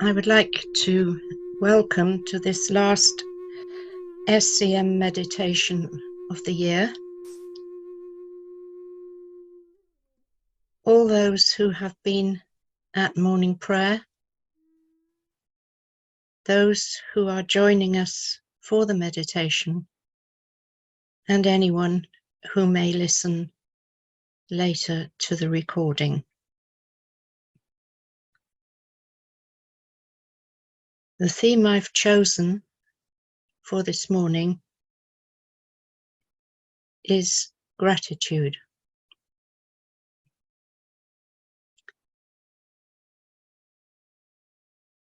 I would like to welcome to this last SCM meditation of the year all those who have been at morning prayer, those who are joining us for the meditation, and anyone who may listen later to the recording. The theme I've chosen for this morning is gratitude.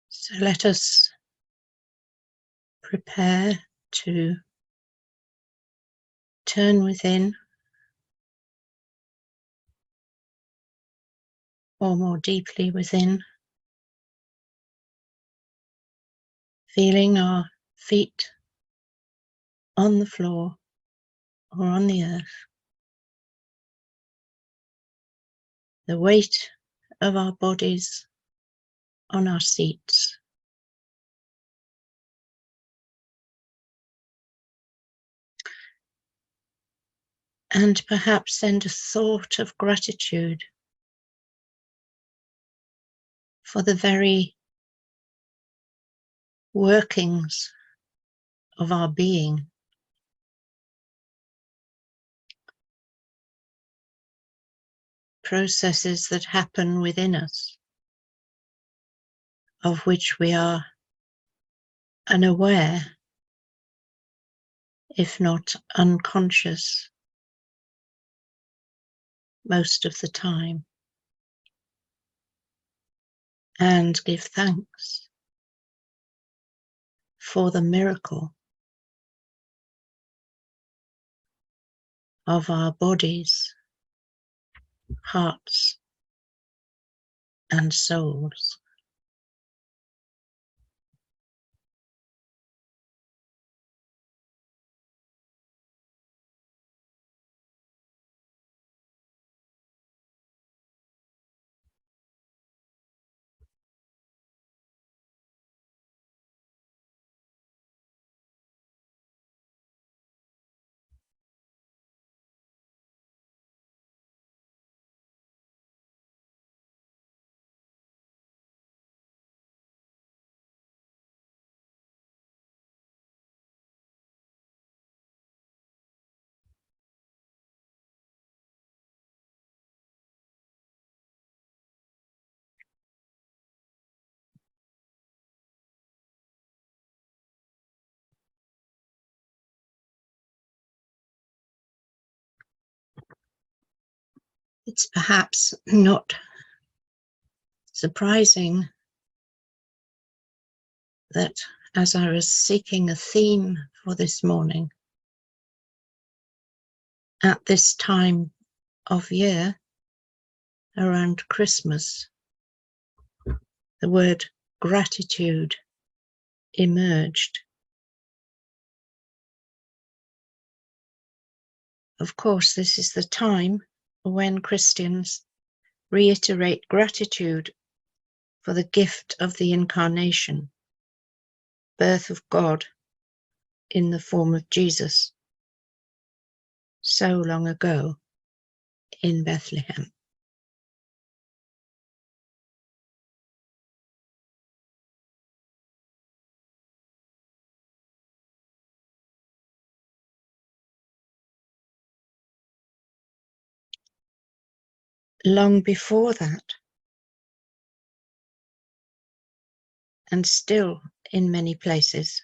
So let us prepare to turn within, or more deeply within, feeling our feet on the floor or on the earth, the weight of our bodies on our seats. And perhaps send a thought of gratitude for the very workings of our being, processes that happen within us, of which we are unaware, if not unconscious, most of the time, and give thanks for the miracle of our bodies, hearts, and souls. It's perhaps not surprising that as I was seeking a theme for this morning, at this time of year, around Christmas, the word gratitude emerged. Of course, this is the time when Christians reiterate gratitude for the gift of the Incarnation, birth of God in the form of Jesus, so long ago in Bethlehem. Long before that, and still in many places,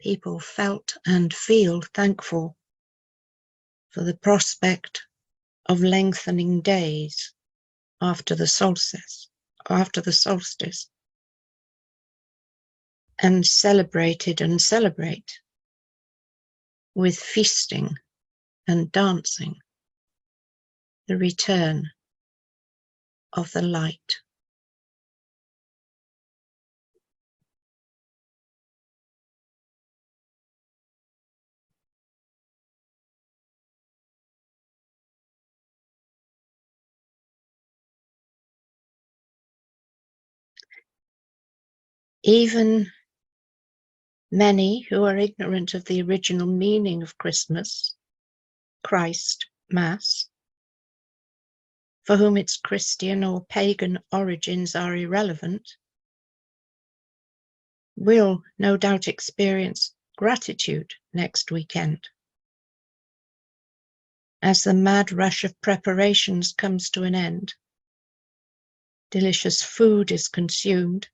people felt and feel thankful for the prospect of lengthening days after the solstice, and celebrated and celebrate with feasting and dancing the return of the light. Even many who are ignorant of the original meaning of Christmas, Christ, Mass, for whom its Christian or pagan origins are irrelevant, will no doubt experience gratitude next weekend, as the mad rush of preparations comes to an end, delicious food is consumed,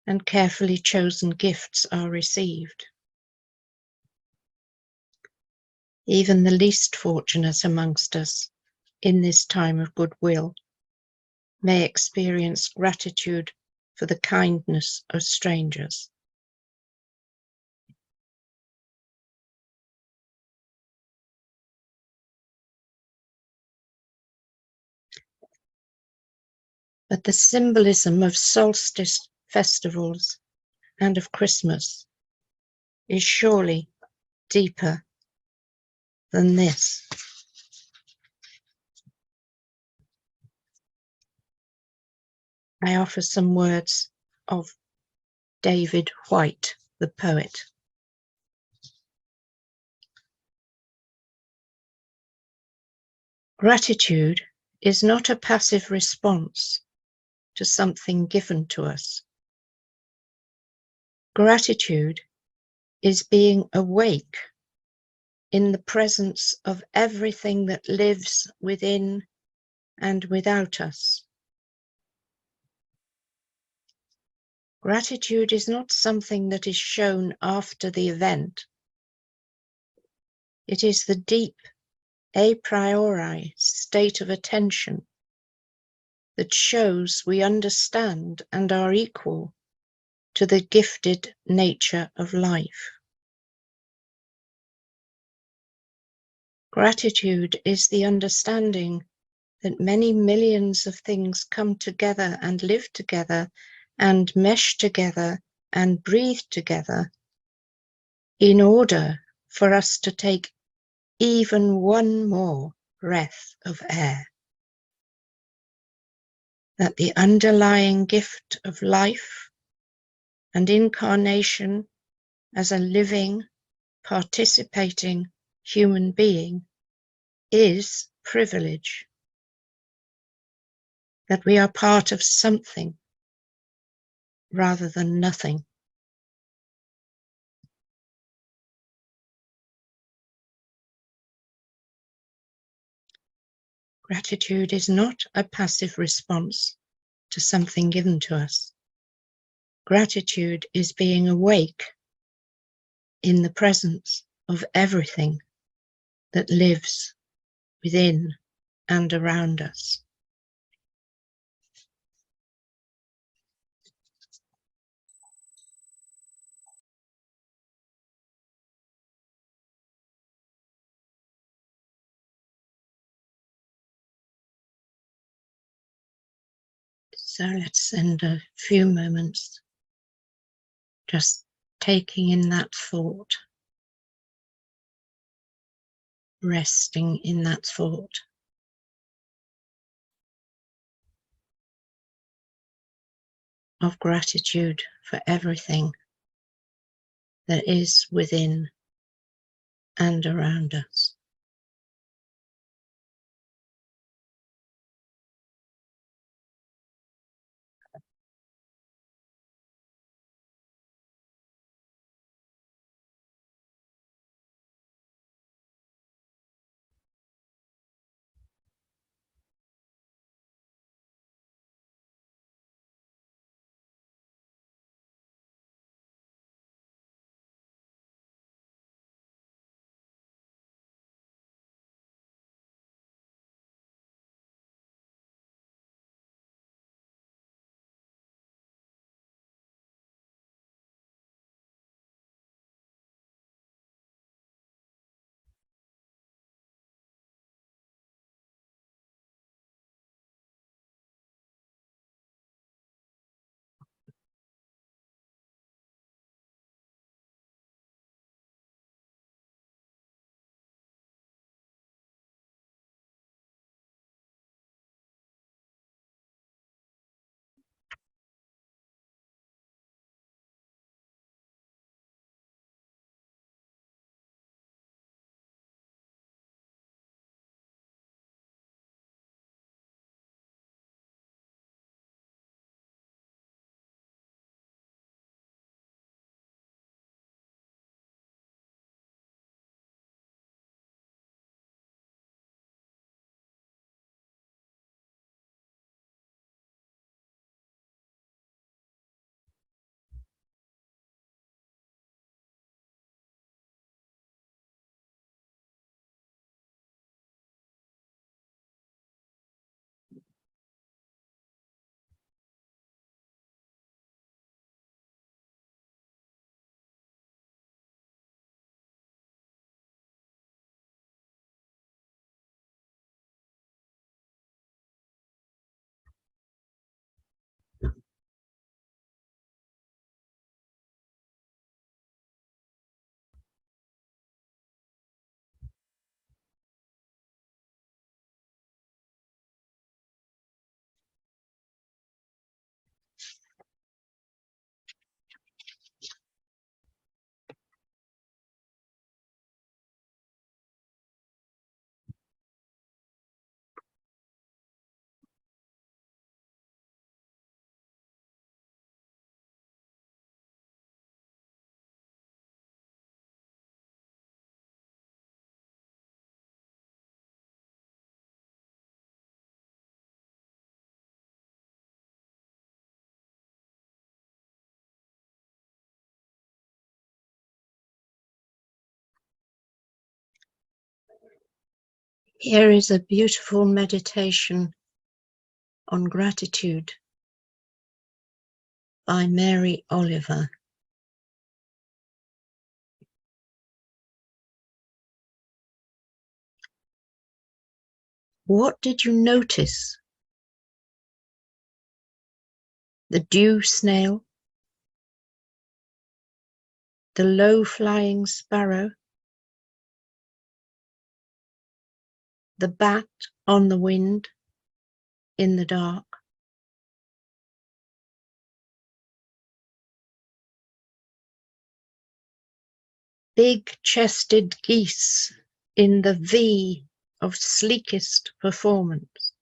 and carefully chosen gifts are received. Even the least fortunate amongst us in this time of goodwill may experience gratitude for the kindness of strangers. But the symbolism of solstice festivals and of Christmas is surely deeper than this. I offer some words of David Whyte, the poet. Gratitude is not a passive response to something given to us. Gratitude is being awake in the presence of everything that lives within and without us. Gratitude is not something that is shown after the event. It is the deep, a priori state of attention that shows we understand and are equal to the gifted nature of life. Gratitude is the understanding that many millions of things come together and live together and mesh together and breathe together in order for us to take even one more breath of air. That the underlying gift of life and incarnation as a living, participating human being is privilege. That we are part of something rather than nothing. Gratitude is not a passive response to something given to us. Gratitude is being awake in the presence of everything that lives within and around us. So let's spend a few moments just taking in that thought, resting in that thought. Of gratitude for everything that is within and around us. Here is a beautiful meditation on gratitude by Mary Oliver. What did you notice? The dew snail, the low-flying sparrow, the bat on the wind in the dark, big-chested geese in the V of sleekest performance,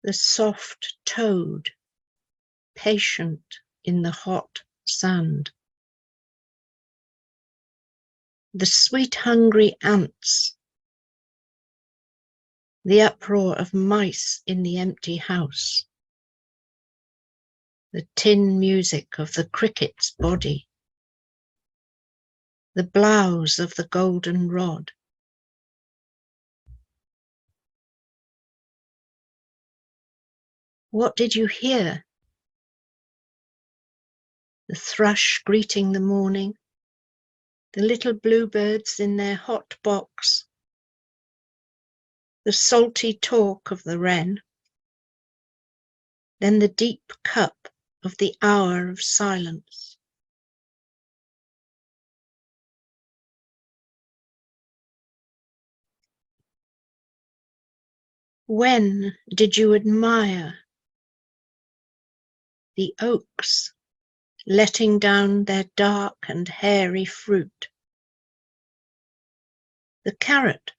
the soft toad, patient in the hot sand, the sweet hungry ants, the uproar of mice in the empty house, the tin music of the cricket's body, the blouse of the golden rod. What did you hear? The thrush greeting the morning, the little bluebirds in their hot box, the salty talk of the wren, then the deep cup of the hour of silence. When did you admire the oaks letting down their dark and hairy fruit, the carrot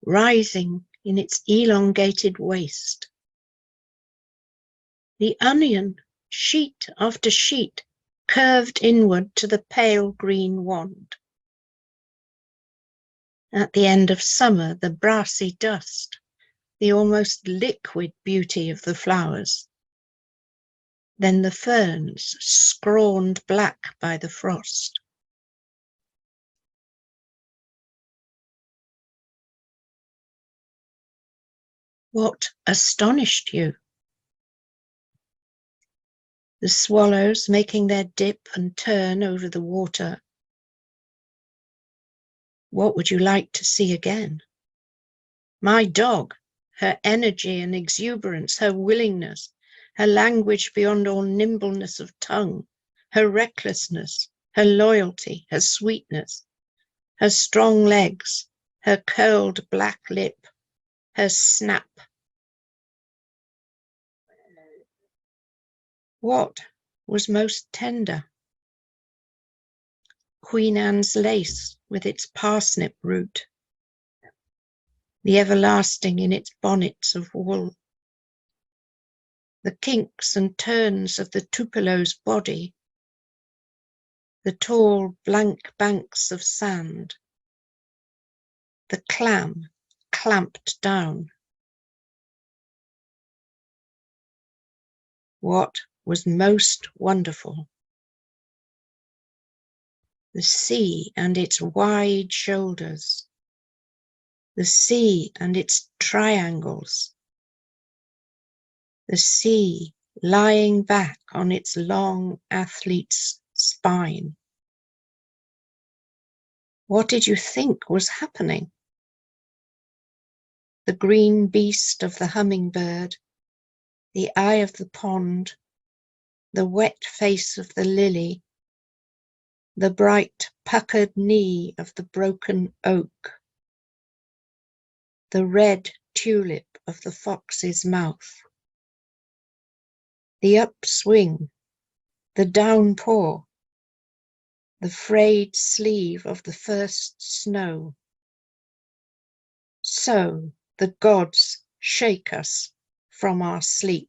rising in its elongated waist, the onion, sheet after sheet, curved inward to the pale green wand? At the end of summer, the brassy dust, the almost liquid beauty of the flowers, then the ferns scrawled black by the frost. What astonished you? The swallows making their dip and turn over the water. What would you like to see again? My dog, her energy and exuberance, her willingness, her language beyond all nimbleness of tongue, her recklessness, her loyalty, her sweetness, her strong legs, her curled black lip, her snap. What was most tender? Queen Anne's lace with its parsnip root, the everlasting in its bonnets of wool, the kinks and turns of the Tupelo's body, the tall blank banks of sand, the clam clamped down. What was most wonderful? The sea and its wide shoulders, the sea and its triangles, the sea lying back on its long athlete's spine. What did you think was happening? The green beast of the hummingbird, the eye of the pond, the wet face of the lily, the bright puckered knee of the broken oak, the red tulip of the fox's mouth, the upswing, the downpour, the frayed sleeve of the first snow. So the gods shake us from our sleep.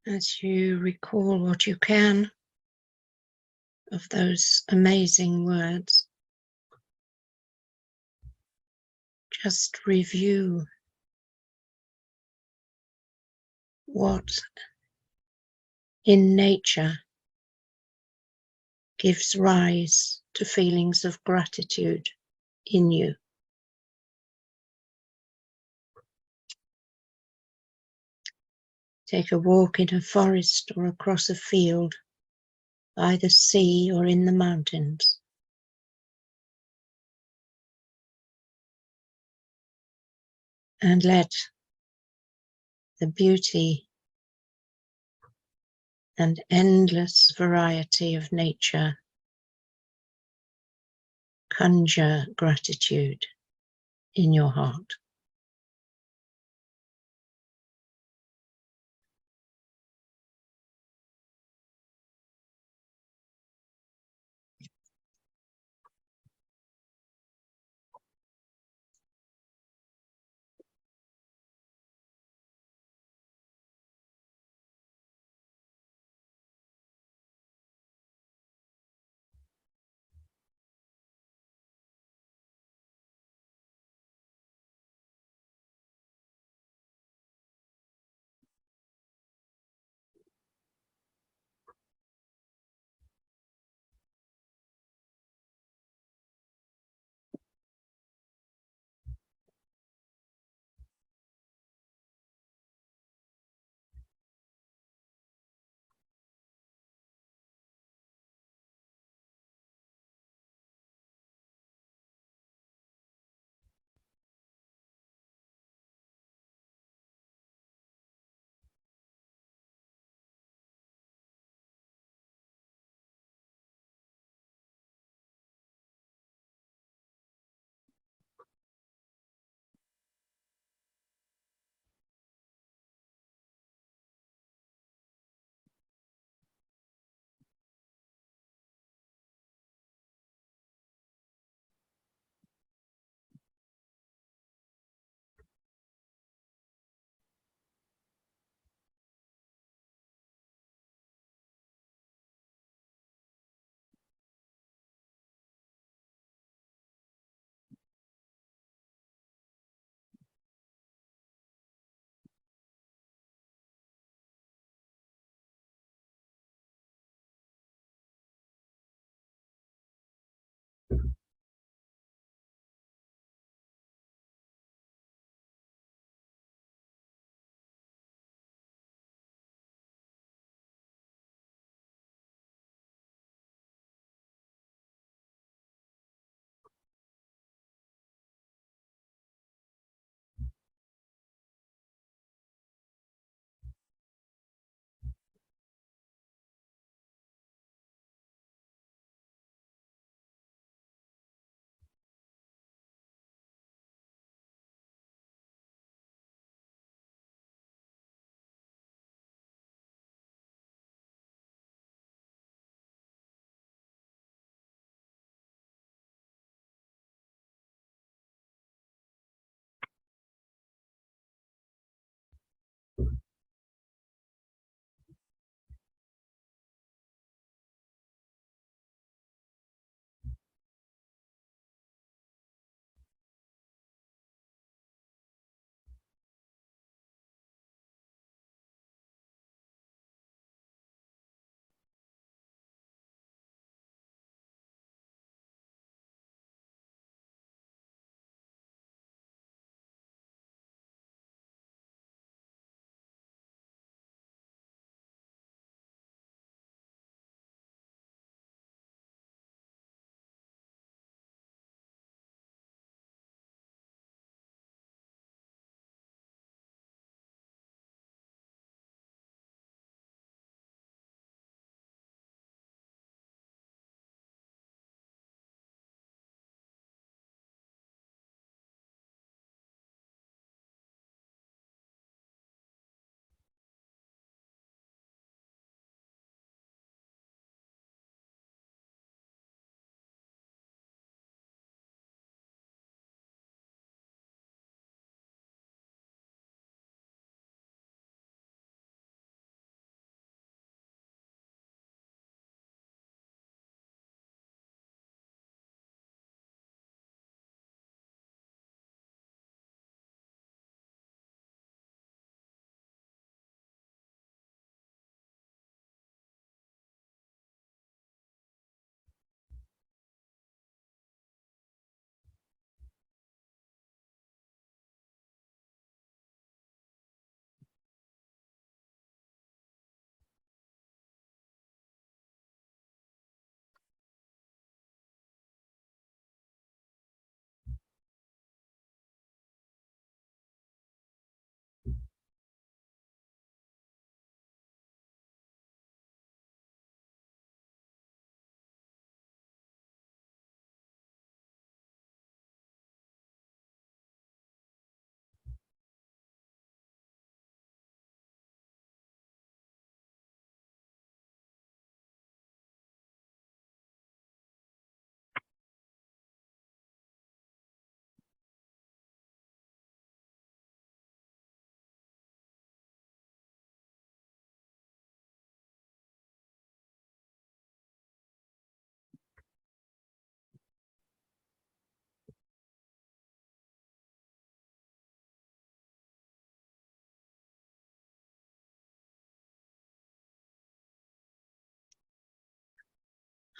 As you recall what you can of those amazing words, just review what in nature gives rise to feelings of gratitude in you. Take a walk in a forest or across a field, by the sea or in the mountains. And let the beauty and endless variety of nature conjure gratitude in your heart.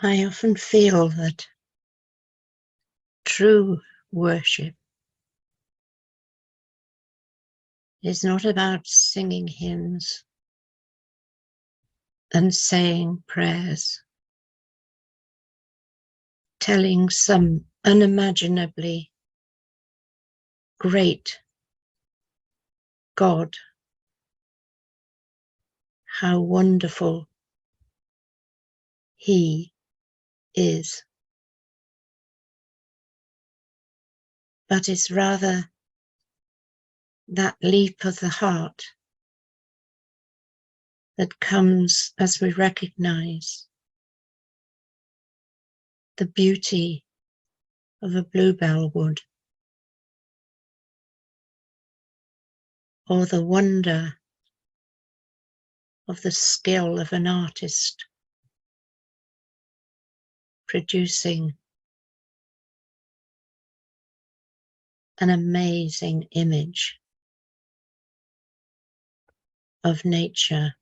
I often feel that true worship is not about singing hymns and saying prayers, telling some unimaginably great God how wonderful he is, but it's rather that leap of the heart that comes as we recognize the beauty of a bluebell wood, or the wonder of the skill of an artist producing an amazing image of nature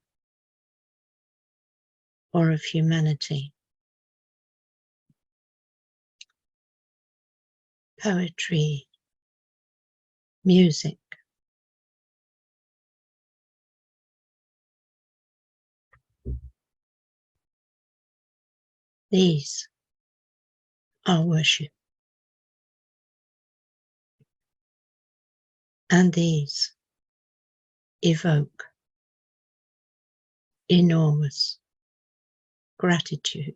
or of humanity. Poetry, music, these are worship, and these evoke enormous gratitude.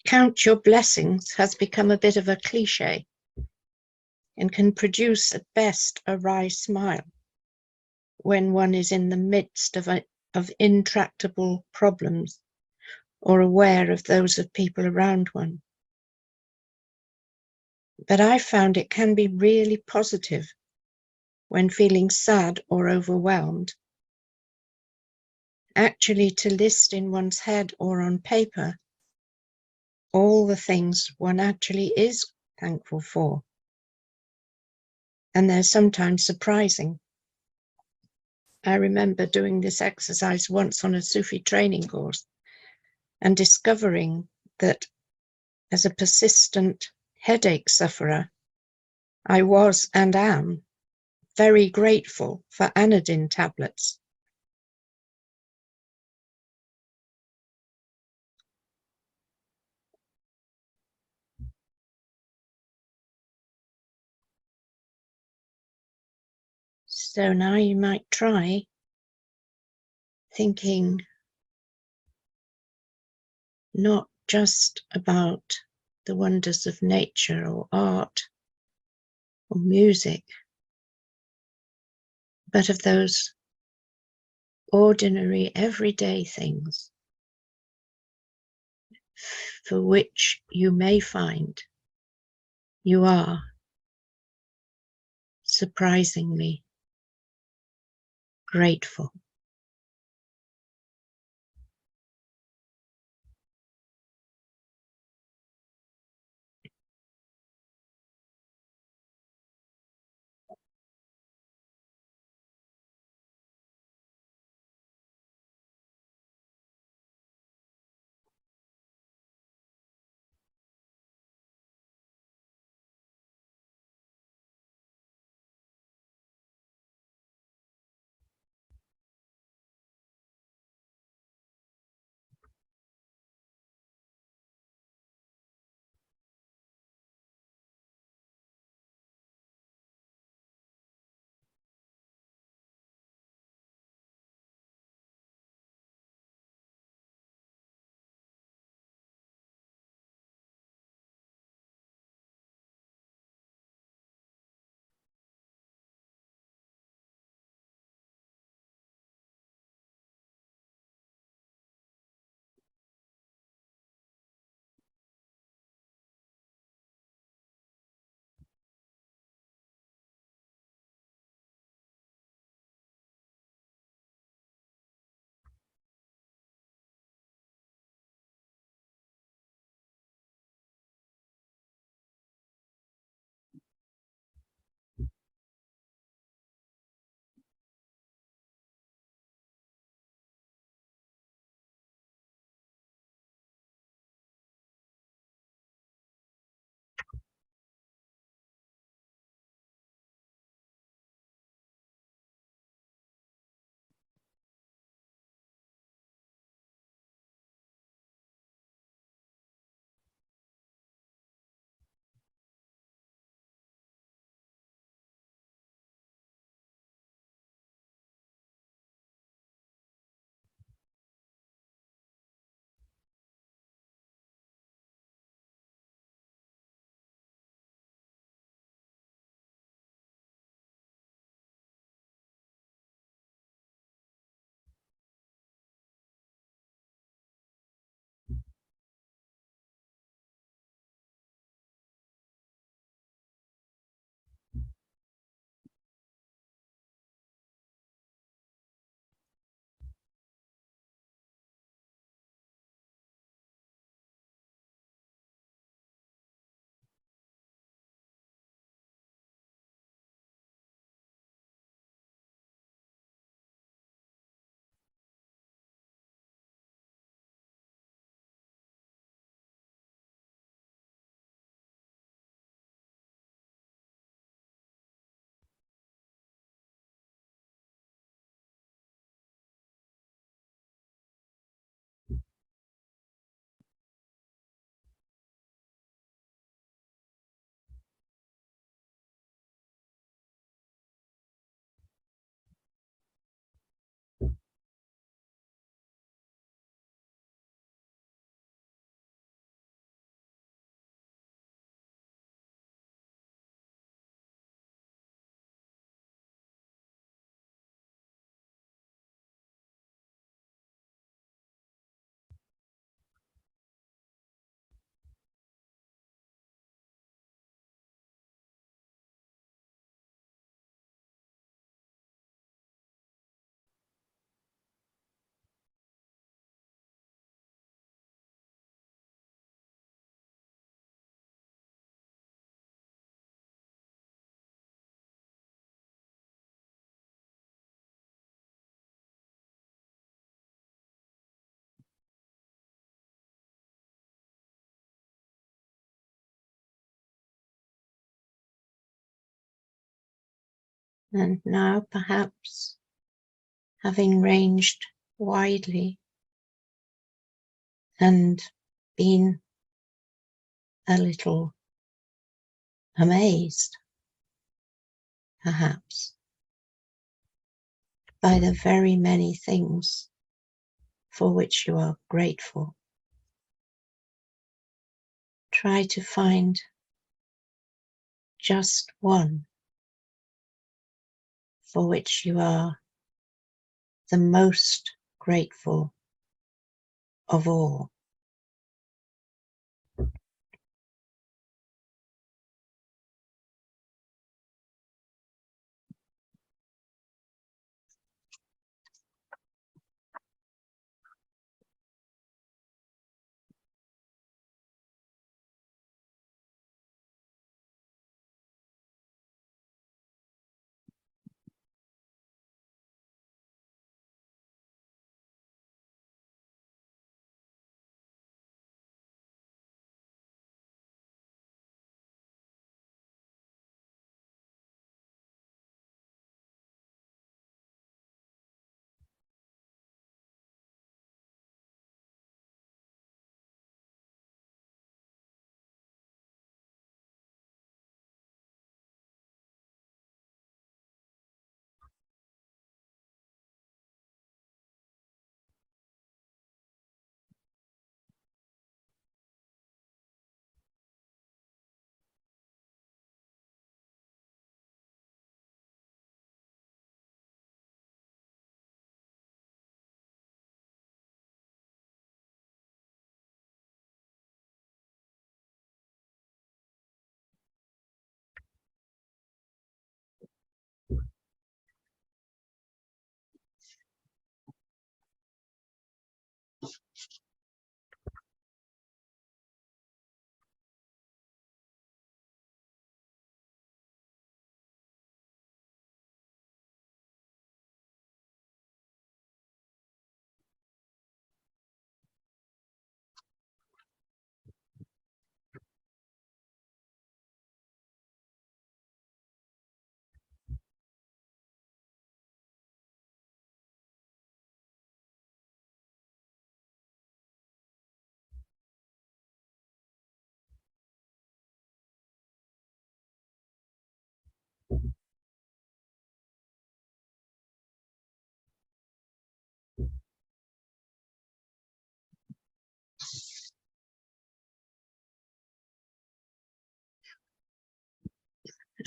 Count your blessings has become a bit of a cliche and can produce at best a wry smile when one is in the midst of intractable problems or aware of those of people around one. But I found it can be really positive when feeling sad or overwhelmed, actually to list in one's head or on paper all the things one actually is thankful for. And they're sometimes surprising. I remember doing this exercise once on a Sufi training course and discovering that as a persistent headache sufferer, I was and am very grateful for anodyne tablets So now you might try thinking not just about the wonders of nature or art or music, but of those ordinary, everyday things for which you may find you are surprisingly grateful. And now perhaps having ranged widely and been a little amazed, perhaps, by the very many things for which you are grateful. Try to find just one for which you are the most grateful of all.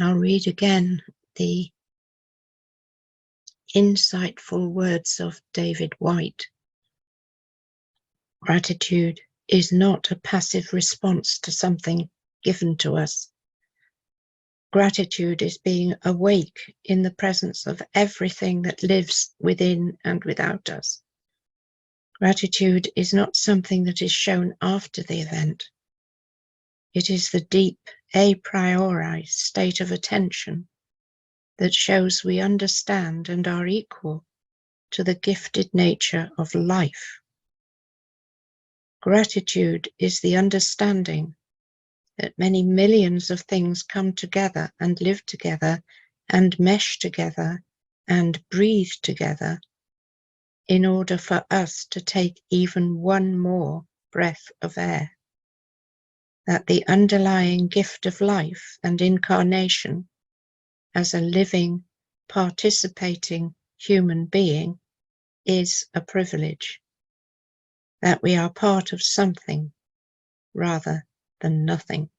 I'll read again the insightful words of David White. Gratitude is not a passive response to something given to us. Gratitude is being awake in the presence of everything that lives within and without us. Gratitude is not something that is shown after the event. It is the deep a priori state of attention that shows we understand and are equal to the gifted nature of life. Gratitude is the understanding that many millions of things come together and live together and mesh together and breathe together in order for us to take even one more breath of air. That the underlying gift of life and incarnation as a living, participating human being is a privilege. That we are part of something rather than nothing.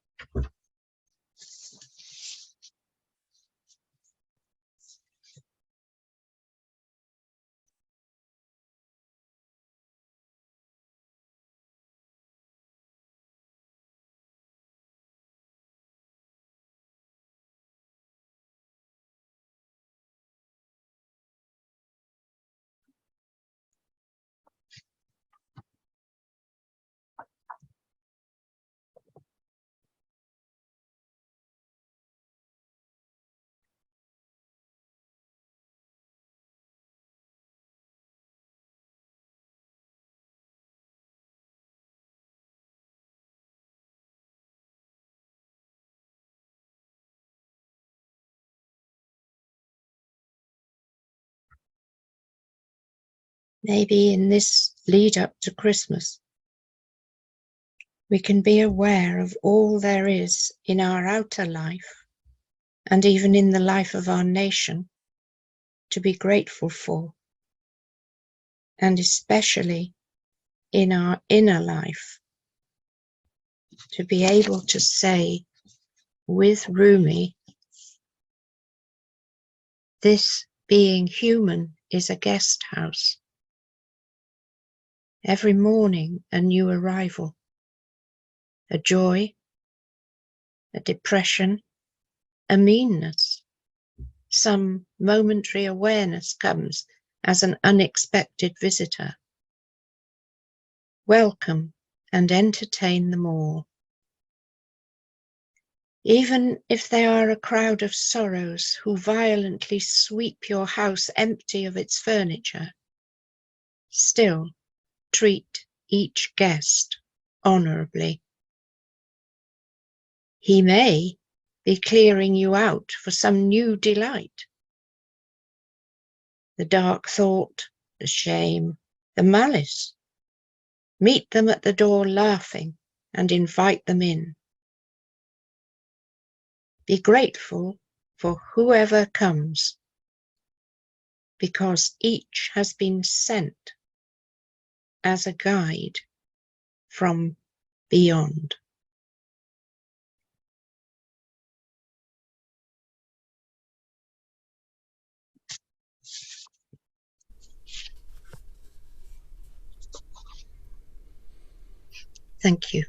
Maybe in this lead up to Christmas, we can be aware of all there is in our outer life and even in the life of our nation to be grateful for, and especially in our inner life, to be able to say with Rumi, this being human is a guest house. Every morning a new arrival, a joy, a depression, a meanness. Some momentary awareness comes as an unexpected visitor. Welcome and entertain them all. Even if they are a crowd of sorrows who violently sweep your house empty of its furniture, still treat each guest honourably. He may be clearing you out for some new delight. The dark thought, the shame, the malice. Meet them at the door laughing and invite them in. Be grateful for whoever comes, because each has been sent as a guide from beyond. Thank you.